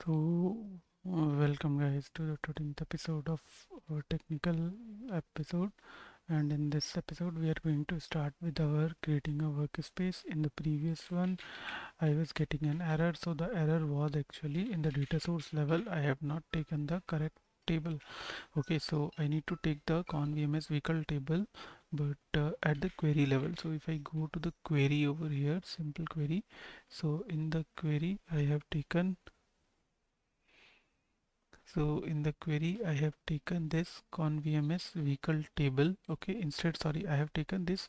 So, welcome guys to the 13th episode of our technical episode. And in this episode, we are going to start with our creating a workspace. In the previous one, I was getting an error. So the error was actually in the data source level. I have not taken the correct table. Okay, so I need to take the convms vehicle table, but at the query level. So if I go to the query over here, simple query. So in the query, I have taken So in the query, I have taken this convms vehicle table. Okay, instead, sorry, I have taken this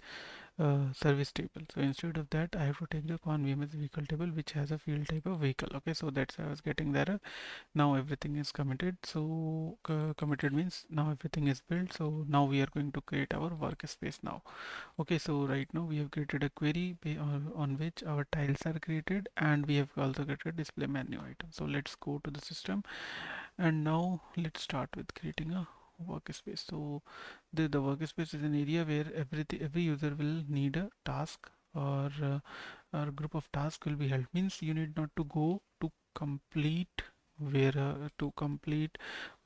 service table. So instead of that, I have to take the convms vehicle table, which has a field type of vehicle. Okay, so that's why I was getting the error. Now everything is committed. So committed means now everything is built. So now we are going to create our workspace now. Okay, so right now we have created a query on which our tiles are created, and we have also created display menu item. So let's go to the system, and now let's start with creating a workspace. So the workspace is an area where every user will need a task, or group of tasks will be held. Means you need not to go to complete to complete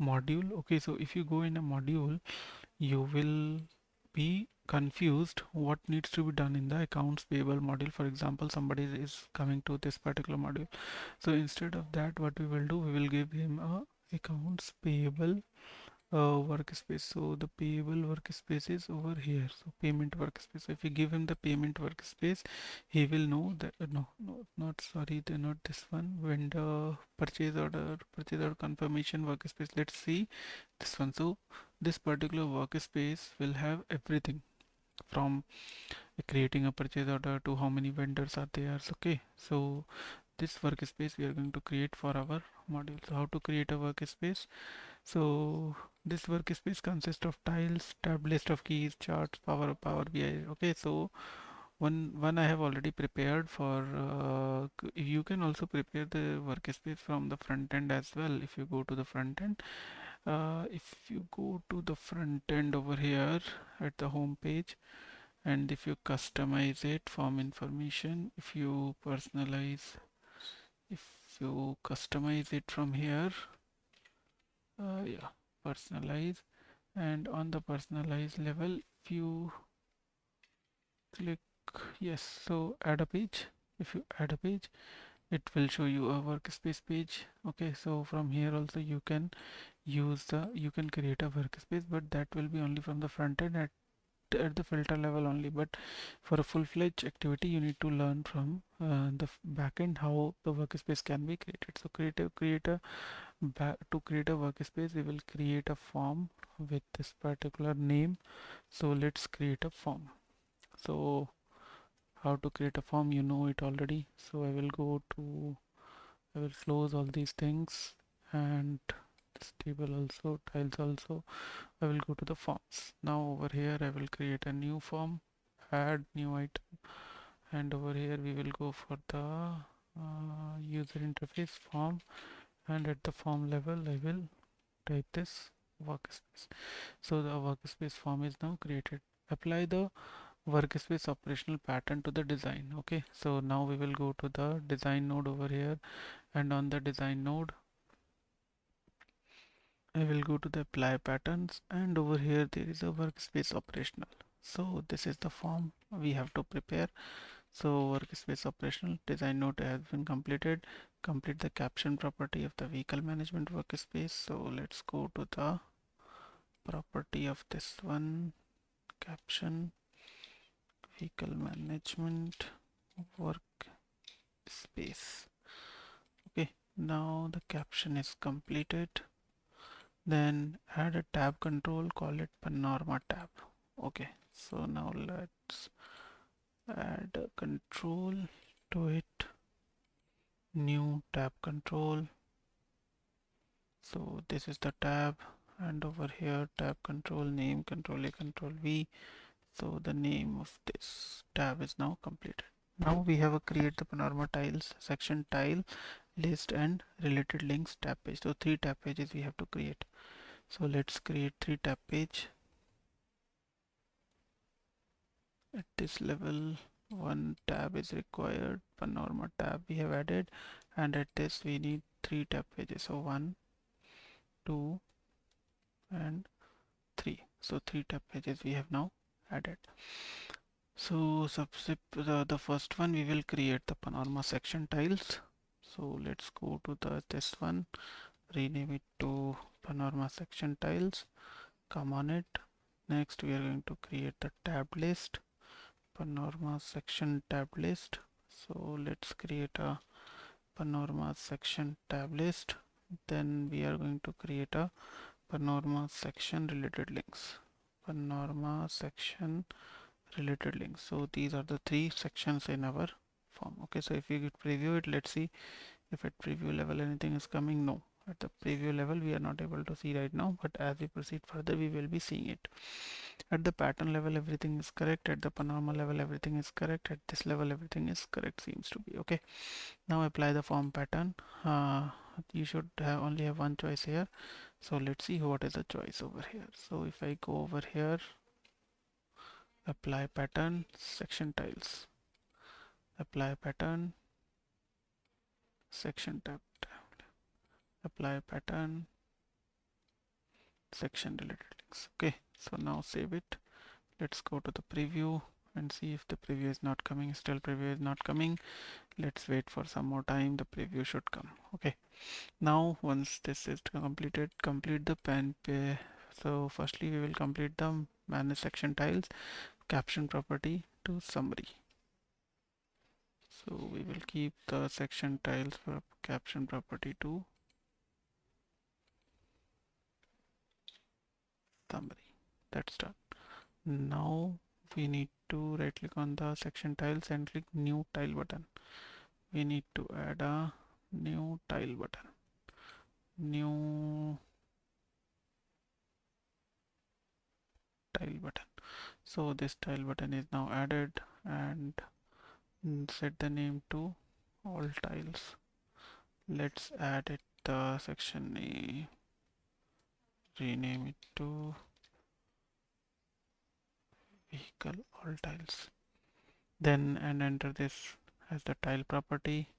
module. Okay, so if you go in a module, you will be confused what needs to be done in the accounts payable module. For example, somebody is coming to this particular module, so instead of that, what we will do, we will give him a accounts payable workspace. So the payable workspace is over here. So payment workspace. So if you give him the payment workspace, he will know that no, not sorry, they're not this one. Vendor purchase order confirmation workspace. Let's see this one. So this particular workspace will have everything from creating a purchase order to how many vendors are there. Okay, so this workspace we are going to create for our module. So how to create a workspace? So this workspace consists of tiles, tab, list of keys, charts, Power BI. Okay, so one I have already prepared for. You can also prepare the workspace from the front end as well. If you go to the front end, if you go to the front end over here at the home page, and if you customize it, form information, if you personalize, if you customize it from here, yeah, personalize, and on the personalize level, if you click yes, so add a page. If you add a page, it will show you a workspace page. Okay, so from here also you can create a workspace, but that will be only from the front end at the filter level only. But for a full-fledged activity, you need to learn from the back end how the workspace can be created. So to create a workspace, we will create a form with this particular name. So let's create a form. So how to create a form, you know it already. So I will close all these things, and this table also, tiles also. I will go to the forms. Now over here I will create a new form, add new item, and over here we will go for the user interface form, and at the form level I will type this workspace. So the workspace form is now created. Apply the workspace operational pattern to the design. Okay, so now we will go to the design node over here, and on the design node I will go to the apply patterns, and over here there is a workspace operational. So this is the form we have to prepare. So workspace operational design node has been completed. Complete the caption property of the vehicle management workspace. So let's go to the property of this one, caption vehicle management workspace. Okay, now the caption is completed. Then add a tab control, call it panorama tab. Okay, so now let's add a control to it, new tab control. So this is the tab, and over here tab control name, control A, control V. So the name of this tab is now completed. Now we have a create the panorama tiles section, tile list, and related links tab page. So 3 tab pages we have to create. So let's create 3 tab page. At this level, one tab is required, panorama tab we have added, and at this we need three tab pages. So 1, 2 and 3. So 3 tab pages we have now added. So the first one we will create the panorama section tiles. So let's go to this one, rename it to panorama section tiles. Come on it. Next we are going to create the tab list, panorama section tab list. So let's create a panorama section tab list. Then we are going to create a panorama section related links. Panorama section related links. So these are the three sections in our form. Okay, so if we preview it, let's see if at preview level anything is coming. No, at the preview level we are not able to see right now, but as we proceed further we will be seeing it. At the pattern level everything is correct, at the panorama level everything is correct, at this level everything is correct, seems to be. Okay, now apply the form pattern. You should only have one choice here, so let's see what is the choice over here. So if I go over here, apply pattern, section tiles, apply pattern, section tab, apply pattern, section related links. Okay, so now save it. Let's go to the preview and see if the preview is not coming. Still preview is not coming. Let's wait for some more time. The preview should come. Okay, now once this is completed, complete the pen pay. So firstly we will complete the manage section tiles caption property to summary. So we will keep the section tiles for caption property to summary. That's done. Now we need to right click on the section tiles and click new tile button. We need to add a new tile button. New tile button. So this tile button is now added, and set the name to all tiles. Let's add it the section name, rename it to vehicle all tiles. Then and enter this as the tile property.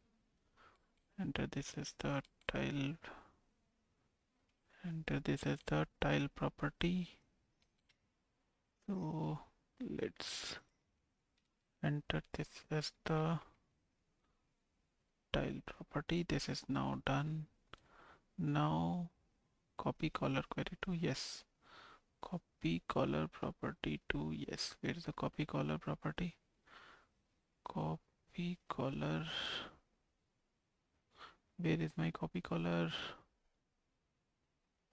Enter this as the tile. Enter this as the tile property. So let's enter this as the tile property. This is now done. Now copy color query to yes. Copy color property to yes. Where is the copy color property? Copy color. Where is my copy color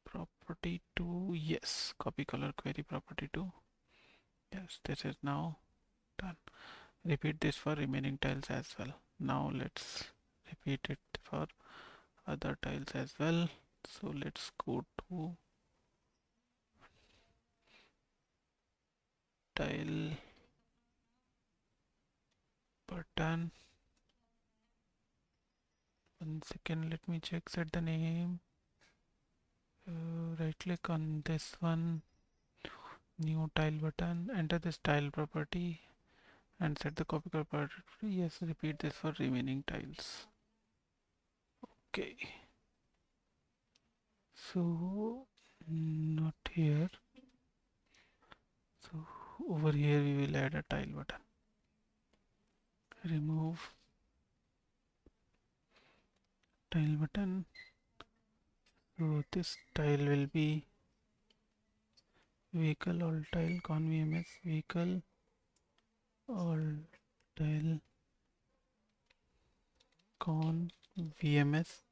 property to yes? Copy color query property to yes. This is now done. Repeat this for remaining tiles as well. Now let's repeat it for other tiles as well. So let's go to tile button. 1 second, let me check, set the name. Right click on this one, new tile button, enter this tile property and set the copy color property. Yes, repeat this for remaining tiles. Okay. So not here. So over here we will add a tile button. Remove tile button. So this tile will be vehicle all tile con VMS vehicle all tile con VMS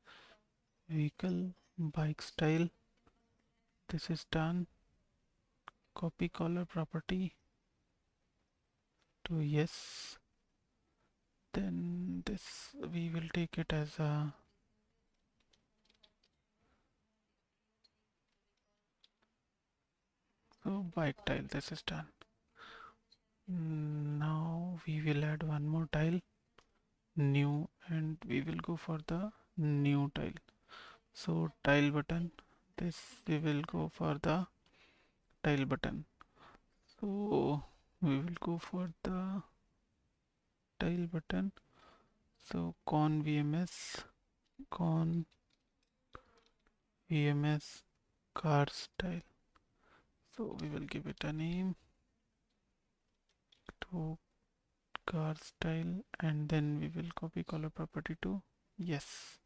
vehicle bike style. This is done. Copy color property to yes. Then this we will take it as a bike tile. This is done. Now we will add one more tile, new, and we will go for the new tile. So tile button, this we will go for the tile button. So we will go for the tile button. So con VMS con VMS car style. So we will give it a name to car style, and then we will copy color property to yes,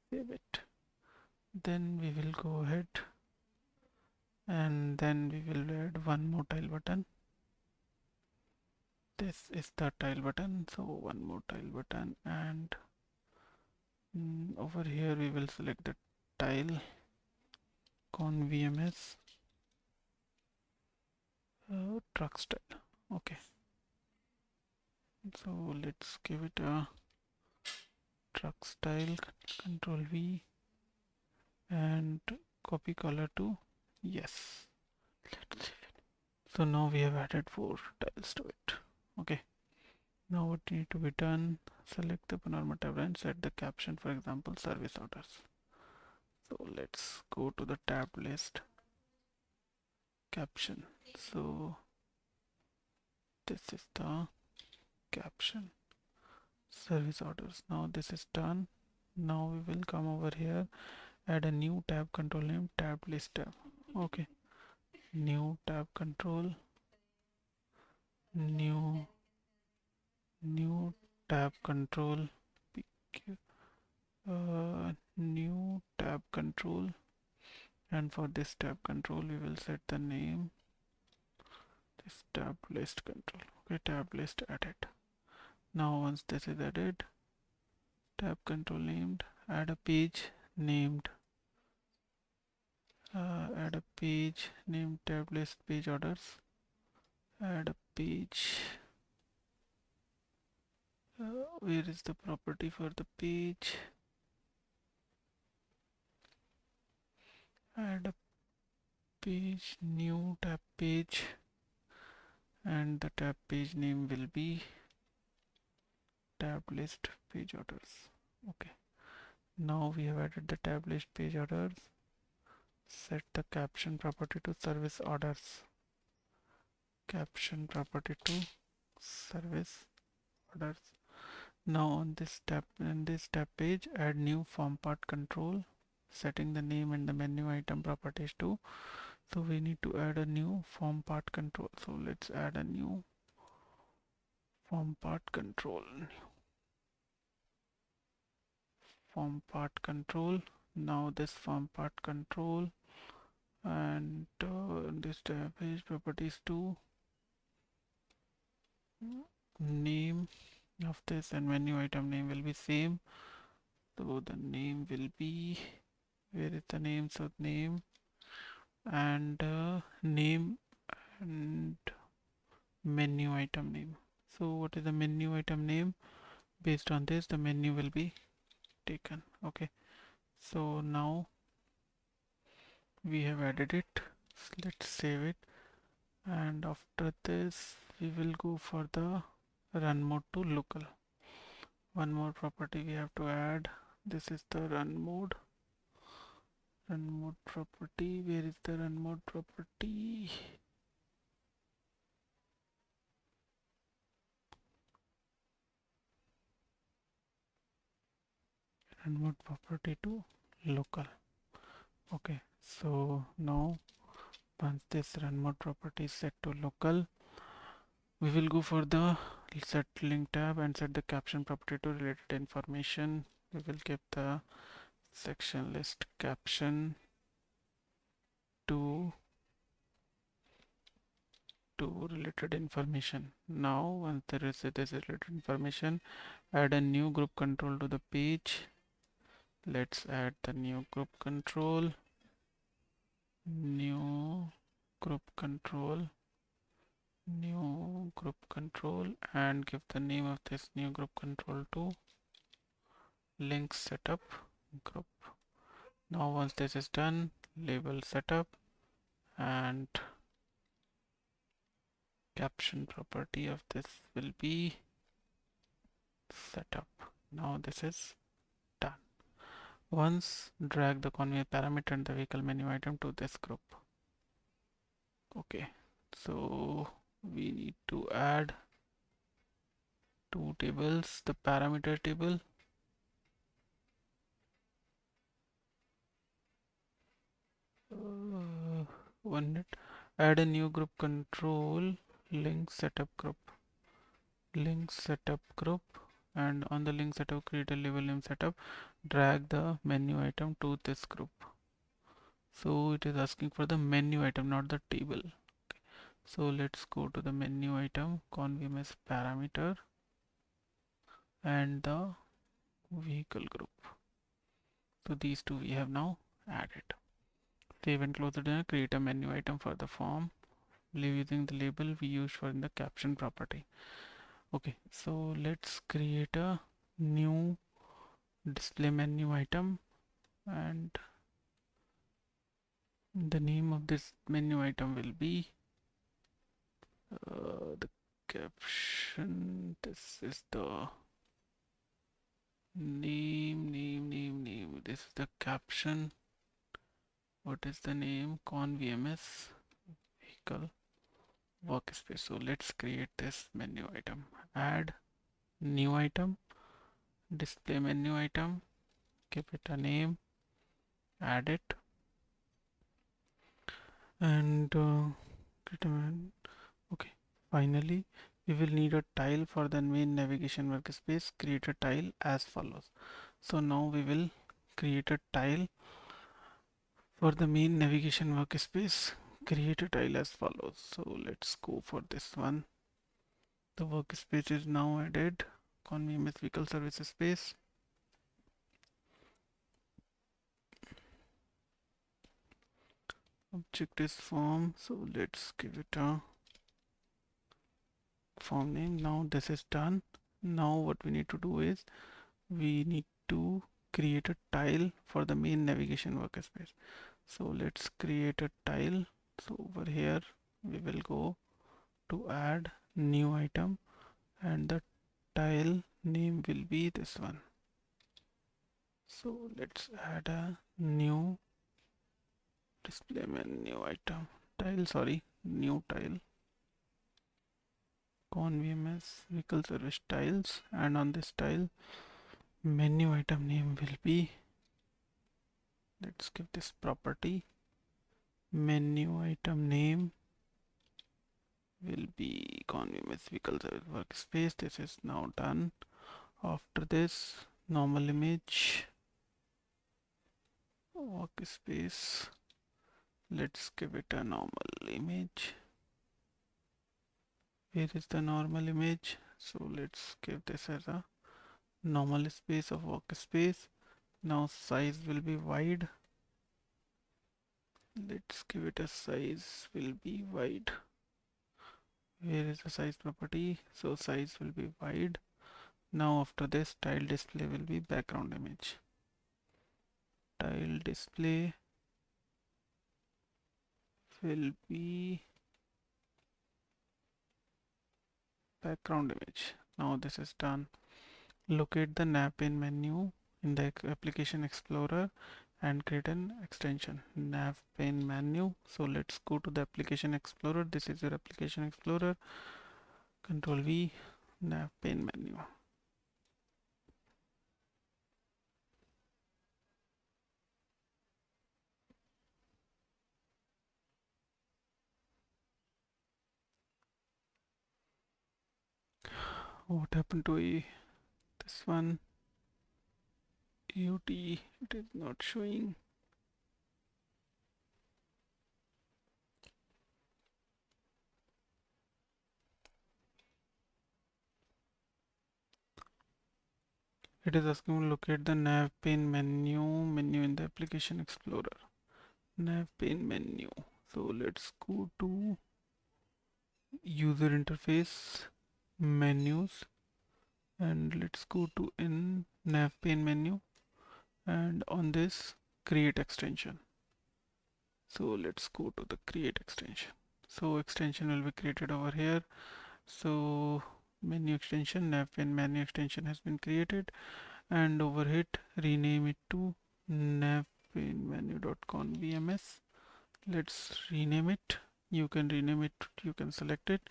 save it. Then we will go ahead and then we will add one more tile button. This is the tile button, so one more tile button, and over here we will select the tile con VMS truck style. Okay, so let's give it a truck style, control V, and copy color to yes. So now we have added 4 tiles to it. Okay, now what need to be done, select the panorama tab and set the caption, for example service orders. So let's go to the tab list, caption. So this is the caption, service orders. Now this is done. Now we will come over here, add a new tab, control name tab list tab. Okay, new tab control, new tab control, new tab control, and for this tab control we will set the name this tab list control. Okay, tab list added. Now once this is added, tab control named, add a page named tab list page orders, add a page, where is the property for the page, add a page, new tab page, and the tab page name will be tab list page orders. Okay, now we have added the tab list page orders. Set the caption property to service orders, caption property to service orders. Now on this tab, in this tab page, add new form part control, setting the name and the menu item properties too. So we need to add a new form part control. So let's add a new form part control. Form part control. Now this form part control, and this tab page properties too. Name of this and menu item name will be same. So the name will be, where is the name? So name and name and menu item name. So what is the menu item name? Based on this the menu will be taken. Okay, so now we have added it. Let's save it, and after this we will go for the run mode to local. One more property we have to add. This is the run mode. Run mode property. Where is the run mode property? Run mode property to local. Okay, so now once this run mode property is set to local, we will go for the set link tab and set the caption property to related information. We will give the section list caption to related information. Now once there is this related information, add a new group control to the page. Let's add the new group control, new group control, new group control, and give the name of this new group control to link setup group. Now once this is done, label setup and caption property of this will be setup. Now this is done. Once drag the conveyor parameter and the vehicle menu item to this group. Okay, so we need to add two tables, the parameter table one minute. Add a new group control, link setup group, link setup group, and on the link setup create a label name setup, drag the menu item to this group. So it is asking for the menu item, not the table. So let's go to the menu item, convms parameter, and the vehicle group. So these two we have now added. Save and close the dinner, create a menu item for the form using the label we used for in the caption property. Okay, so let's create a new display menu item, and the name of this menu item will be the caption. This is the name. This is the caption. What is the name? Convms vehicle workspace. So let's create this menu item. Add new item, display menu item, give it a name, add it, and okay. Finally, we will need a tile for the main navigation workspace. Create a tile as follows. So now we will create a tile for the main navigation workspace. Create a tile as follows. So let's go for this one. The workspace is now added. Convms vehicle services space. Object is form. So let's give it a form name. Now this is done. Now what we need to do is we need to create a tile for the main navigation workspace. So let's create a tile. So over here we will go to add new item, and the tile name will be this one. So let's add a new display menu item tile, sorry, new tile, convms vehicle service tiles, and on this tile menu item name will be, let's give this property, menu item name will be convms vehicle service workspace. This is now done. After this, normal image workspace, let's give it a normal image. Where is the normal image? So let's give this as a normal space of workspace. Now size will be wide. Let's give it a size will be wide. Where is the size property? So size will be wide. Now after this, tile display will be background image. Tile display will be background image. Now this is done. Locate the nav pane menu in the application explorer and create an extension, nav pane menu. So let's go to the application explorer. This is your application explorer. Control V, nav pane menu. What happened to this one? AOT, it is not showing. It is asking to locate the nav pane menu in the application explorer. Nav pane menu. So let's go to user interface, menus, and let's go to in nav pane menu, and on this create extension. So let's go to the create extension. So extension will be created over here. So menu extension, nav pane menu extension has been created, and over it rename it to nav pane menu.convms. Let's rename it. You can rename it, you can select it.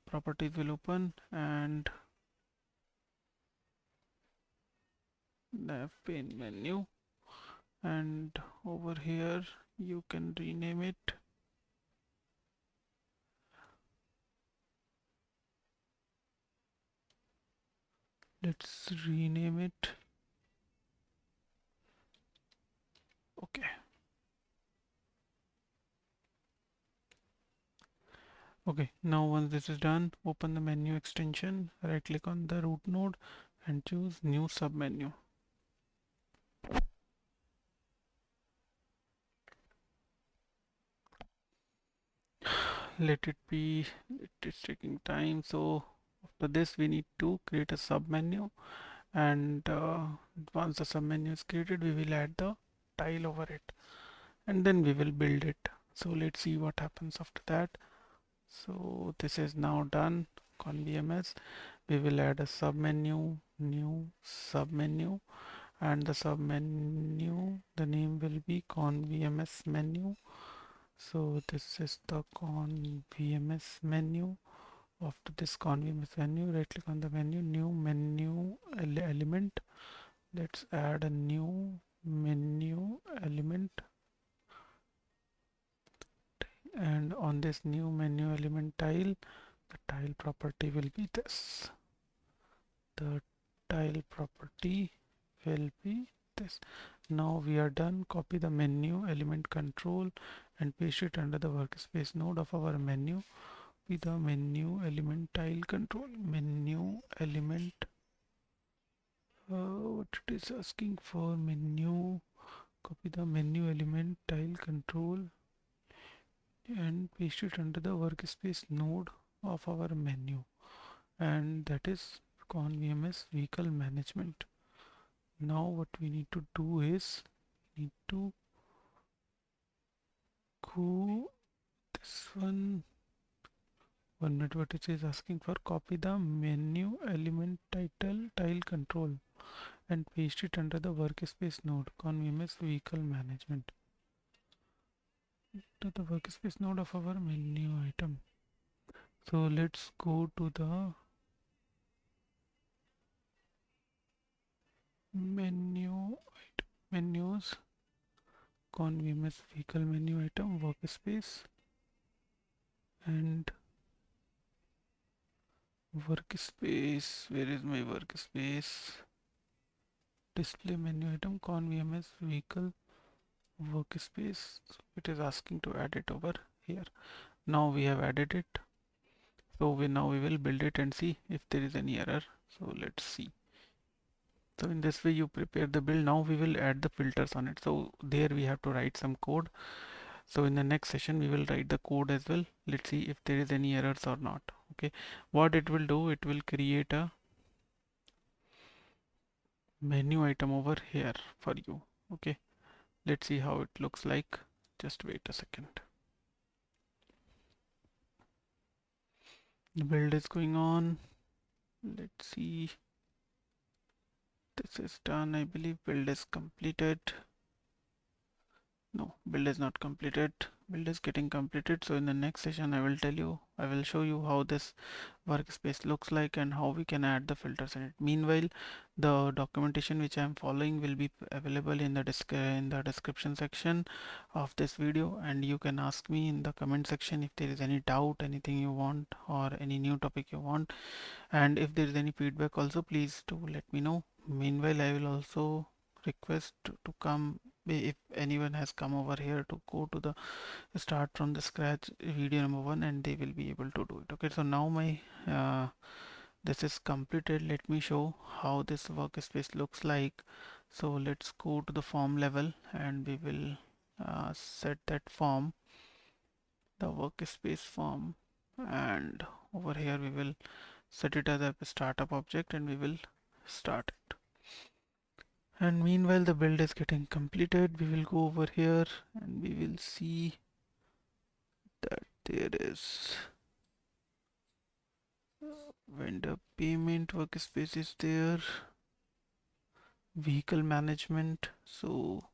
Properties will open, and nav pane menu, and over here you can rename it Let's rename it. Okay. Okay, now once this is done, open the menu extension, right click on the root node and choose new submenu. Let it be, it is taking time. So after this we need to create a submenu, and once the submenu is created we will add the tile over it and then we will build it. So let's see what happens after that. So this is now done. On VMS we will add a submenu, new submenu, and the submenu, the name will be convms menu. So this is the convms menu. After this convms menu, right click on the menu, new menu element. Let's add a new menu element, and on this new menu element tile, the tile property will be this. The tile property will be this. Now we are done. Copy the menu element control and paste it under the workspace node of our menu with the menu element tile control. Menu element, what it is asking for, menu. Copy the menu element tile control and paste it under the workspace node of our menu, and that is convms vehicle management. Now what we need to do is need to go this one minute. What it is asking for, copy the menu element title tile control and paste it under the workspace node convms vehicle management to the workspace node of our menu item. So let's go to the menus, convms vehicle menu item, workspace, and workspace. Where is my workspace? Display menu item, convms vehicle workspace. So it is asking to add it over here. Now we have added it. So now we will build it and see if there is any error. So let's see. So in this way you prepare the build. Now we will add the filters on it. So there we have to write some code. So in the next session we will write the code as well. Let's see if there is any errors or not. Okay, what it will do, it will create a menu item over here for you. Okay, let's see how it looks like. Just wait a second. The build is going on. Let's see. This is done. I believe build is completed. No, build is not completed. Build is getting completed. So in the next session I will show you how this workspace looks like and how we can add the filters in it. Meanwhile, the documentation which I am following will be available in the description section of this video, and you can ask me in the comment section if there is any doubt, anything you want, or any new topic you want, and if there is any feedback also, please do let me know. Meanwhile, I will also request to come, if anyone has come over here, to go to the start from the scratch video number 1 and they will be able to do it. Okay, so now my this is completed. Let me show how this workspace looks like. So let's go to the form level and we will set that form, the workspace form, and over here we will set it as a startup object and we will start it. And meanwhile the build is getting completed, we will go over here and we will see that there is vendor payment workspace is there, vehicle management. So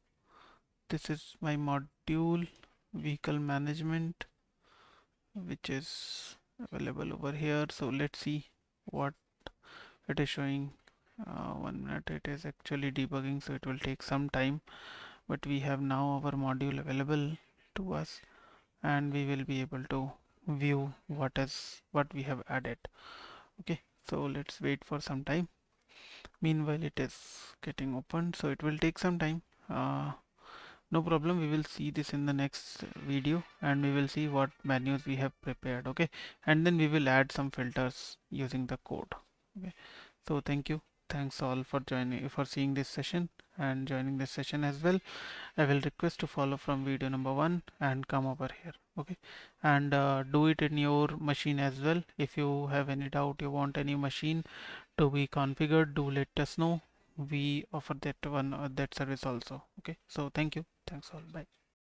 this is my module, vehicle management, which is available over here. So let's see what it is showing. 1 minute, it is actually debugging, so it will take some time, but we have now our module available to us and we will be able to view what we have added. Okay, so let's wait for some time. Meanwhile it is getting opened, so it will take some time. No problem, we will see this in the next video, and we will see what menus we have prepared. Okay, and then we will add some filters using the code. Okay, so thank you, thanks all for joining, for seeing this session and joining this session as well. I will request to follow from video number 1 and come over here. Okay, and do it in your machine as well. If you have any doubt, you want any machine to be configured, do let us know. We offer that one, that service also. Okay, so thank you, thanks all, bye.